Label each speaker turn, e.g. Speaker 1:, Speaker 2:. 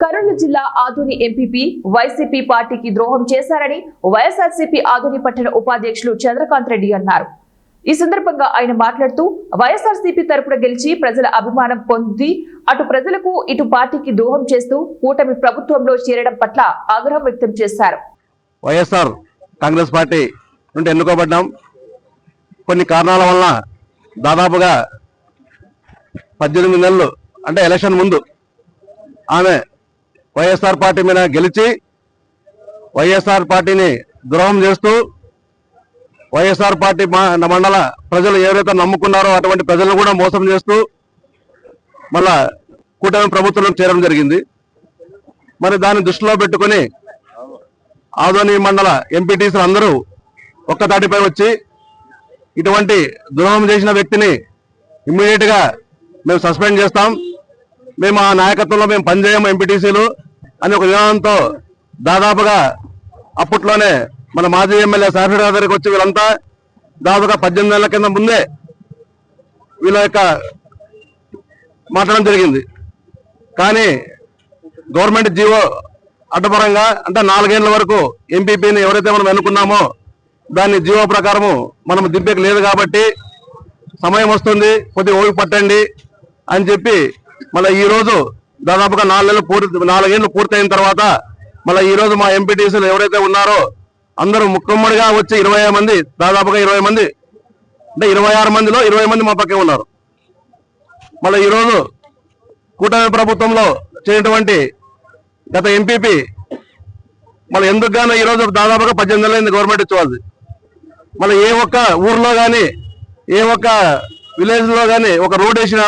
Speaker 1: కర్నూలు జిల్లా Adoni MPP YCP పార్టీకి ద్రోహం చేశారని వైఎస్ఆర్సీపీ ఆదోని పట్టణ ఉపాధ్యక్షులు చంద్రకాంత్ రెడ్డి అన్నారు. ఈ సందర్భంగా ఆయన మాట్లాడుతూ వైఎస్ఆర్సీపీ తరపున గెలిచి ప్రజల అభిమానం పొంది అటు ప్రజలకు ఇటు పార్టీకి ద్రోహం చేస్తూ కూటమి ప్రభుత్వంలో చేరడం పట్ల ఆగ్రహం వ్యక్తం చేశారు.
Speaker 2: వైఎస్ఆర్ కాంగ్రెస్ పార్టీ నుండి ఎన్నుకోబడ్డాం. కొన్ని కారణాల వల్ల దాదాపుగా 18 నెలలు అంటే ఎలక్షన్ ముందు ఆమె వైఎస్ఆర్ పార్టీ మీద గెలిచి వైఎస్ఆర్ పార్టీని ద్రోహం చేస్తూ వైఎస్ఆర్ పార్టీ మండల ప్రజలు ఎవరైతే నమ్ముకున్నారో అటువంటి ప్రజలను కూడా మోసం చేస్తూ మళ్ళా కూటమి ప్రభుత్వంలో చేరడం జరిగింది. మరి దాన్ని దృష్టిలో పెట్టుకుని ఆదోని మండల ఎంపీటీసీలు అందరూ ఒక్కతాటిపై వచ్చి ఇటువంటి ద్రోహం చేసిన వ్యక్తిని ఇమ్మీడియట్ గా మేము సస్పెండ్ చేస్తాం, మేము ఆ నాయకత్వంలో మేము పనిచేయము ఎంపీటీసీలు అని ఒక విధానంతో దాదాపుగా అప్పట్లోనే మన మాజీ ఎమ్మెల్యే సాఫీ దగ్గరికి వచ్చి వీళ్ళంతా దాదాపుగా 18 నెలల కింద ముందే వీళ్ళ యొక్క మాట్లాడడం జరిగింది. కానీ గవర్నమెంట్ జీవో అడ్డపరంగా అంటే 4 ఏళ్ల వరకు ఎంపీపీని ఎవరైతే మనం ఎన్నుకున్నామో దాన్ని జీవో ప్రకారము మనం దింపేకి లేదు కాబట్టి సమయం వస్తుంది, కొద్దిగా ఓపిక పట్టండి అని చెప్పి మళ్ళీ ఈ రోజు దాదాపుగా 4 ఏళ్ళు పూర్తయిన తర్వాత మళ్ళీ ఈ రోజు మా ఎంపీటీసీలు ఎవరైతే ఉన్నారో అందరూ ముక్కమ్మడిగా వచ్చి 20 మంది దాదాపుగా 20 మంది అంటే 26 మందిలో 20 మంది మా పక్కే ఉన్నారు. మళ్ళీ ఈరోజు కూటమి ప్రభుత్వంలో చేయనటువంటి గత ఎంపీపీ మళ్ళీ ఎందుకు గానో ఈరోజు దాదాపుగా 18 నెలలైంది గవర్నమెంట్ ఇచ్చేవాళ్ళది. మళ్ళీ ఏ ఒక్క ఊర్లో కానీ ఏ ఒక్క విలేజ్ లో కానీ ఒక రోడ్ వేసిన